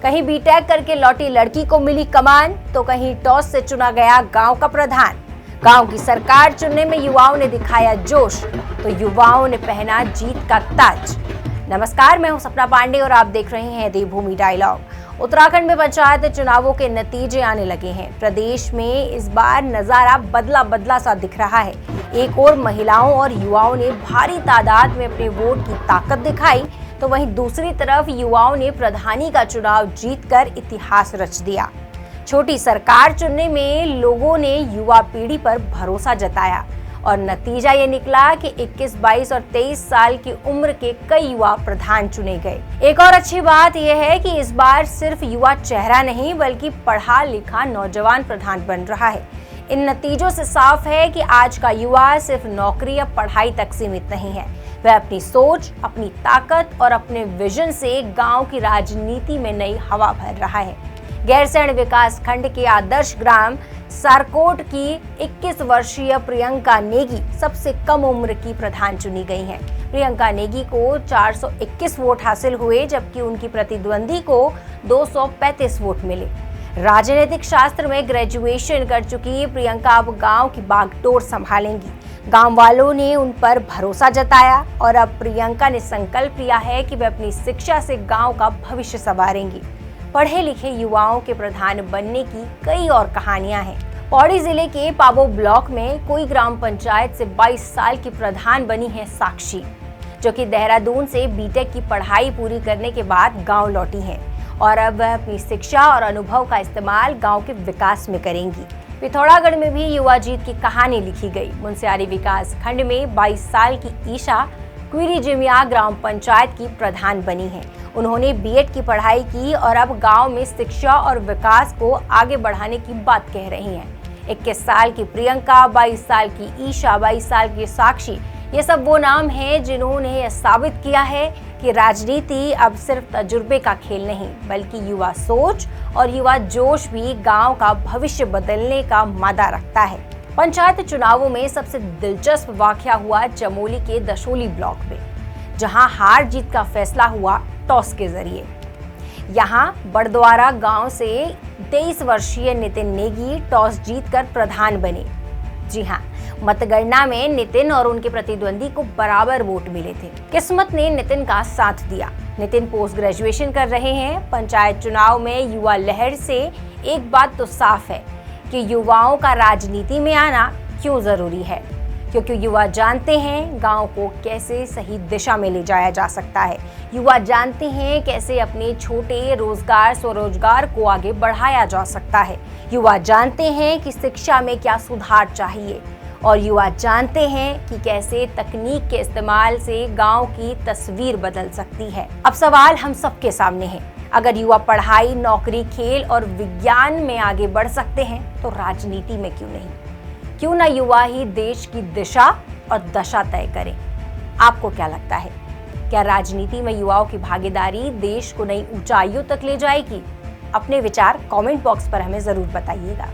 कहीं बीटेक करके लौटी लड़की को मिली कमान, तो कहीं टॉस से चुना गया गांव का प्रधान। गांव की सरकार चुनने में युवाओं ने दिखाया जोश, तो युवाओं ने पहना जीत का ताज। नमस्कार, मैं हूं सपना पांडे और आप देख रहे हैं देवभूमि डायलॉग। उत्तराखंड में पंचायत चुनावों के नतीजे आने लगे हैं। प्रदेश में इस बार नजारा बदला बदला सा दिख रहा है। एक और महिलाओं और युवाओं ने भारी तादाद में अपने वोट की ताकत दिखाई, तो वहीं दूसरी तरफ युवाओं ने प्रधानी का चुनाव जीतकर इतिहास रच दिया। छोटी सरकार चुनने में लोगों ने युवा पीढ़ी पर भरोसा जताया और नतीजा ये निकला कि 21, 22 और 23 साल की उम्र के कई युवा प्रधान चुने गए। एक और अच्छी बात यह है कि इस बार सिर्फ युवा चेहरा नहीं बल्कि पढ़ा लिखा नौजवान प्रधान बन रहा है। इन नतीजों से साफ है कि आज का युवा सिर्फ नौकरी या पढ़ाई तक सीमित नहीं है। वह अपनी सोच, अपनी ताकत और अपने विजन से गांव की राजनीति में नई हवा भर रहा है। गैरसैंण विकास खंड के आदर्श ग्राम सारकोट की 21 वर्षीय प्रियंका नेगी सबसे कम उम्र की प्रधान चुनी गई हैं। प्रियंका नेगी को 421 वोट हासिल हुए, जबकि उनकी प्रतिद्वंदी को 235 वोट मिले। राजनीतिक शास्त्र में ग्रेजुएशन कर चुकी प्रियंका अब गांव की बागडोर संभालेंगी। गांव वालों ने उन पर भरोसा जताया और अब प्रियंका ने संकल्प लिया है कि वे अपनी शिक्षा से गांव का भविष्य संवारेंगी। पढ़े लिखे युवाओं के प्रधान बनने की कई और कहानियां हैं। पौड़ी जिले के पाबो ब्लॉक में कोई ग्राम पंचायत से 22 साल की प्रधान बनी है साक्षी, जो कि देहरादून से बीटेक की पढ़ाई पूरी करने के बाद गांव लौटी हैं और अब वह अपनी शिक्षा और अनुभव का इस्तेमाल गांव के विकास में करेंगी। पिथौरागढ़ में भी युवा जीत की कहानी लिखी गई। मुनस्यारी विकास खंड में 22 साल की ईशा क्वीरी जिमिया ग्राम पंचायत की प्रधान बनी है। उन्होंने बीएड की पढ़ाई की और अब गांव में शिक्षा और विकास को आगे बढ़ाने की बात कह रही हैं। 21 साल की प्रियंका, 22 साल की ईशा, 22 साल की साक्षी, ये सब वो नाम हैं जिन्होंने यह साबित किया है कि राजनीति अब सिर्फ तजुर्बे का खेल नहीं बल्कि युवा सोच और युवा जोश भी गांव का भविष्य बदलने का मादा रखता है। पंचायत चुनावों में सबसे दिलचस्प वाकया हुआ चमोली के दशोली ब्लॉक में, जहां हार जीत का फैसला हुआ टॉस के जरिए। यहां बड़द्वारा गांव से 23 वर्षीय नितिन नेगी टॉस जीतकर प्रधान बने। जी हां, मतगणना में नितिन और उनके प्रतिद्वंदी को बराबर वोट मिले थे। किस्मत ने नितिन का साथ दिया। नितिन पोस्ट ग्रेजुएशन कर रहे हैं। पंचायत चुनाव में युवा लहर से एक बात तो साफ है कि युवाओं का राजनीति में आना क्यों जरूरी है, क्योंकि युवा जानते हैं गांव को कैसे सही दिशा में ले जाया जा सकता है। युवा जानते हैं कैसे अपने छोटे रोजगार स्वरोजगार को आगे बढ़ाया जा सकता है। युवा जानते हैं कि शिक्षा में क्या सुधार चाहिए और युवा जानते हैं कि कैसे तकनीक के इस्तेमाल से गांव की तस्वीर बदल सकती है। अब सवाल हम सबके सामने है, अगर युवा पढ़ाई, नौकरी, खेल और विज्ञान में आगे बढ़ सकते हैं तो राजनीति में क्यों नहीं? क्यों ना युवा ही देश की दिशा और दशा तय करें? आपको क्या लगता है? क्या राजनीति में युवाओं की भागीदारी देश को नई ऊंचाइयों तक ले जाएगी? अपने विचार कमेंट बॉक्स पर हमें जरूर बताइएगा।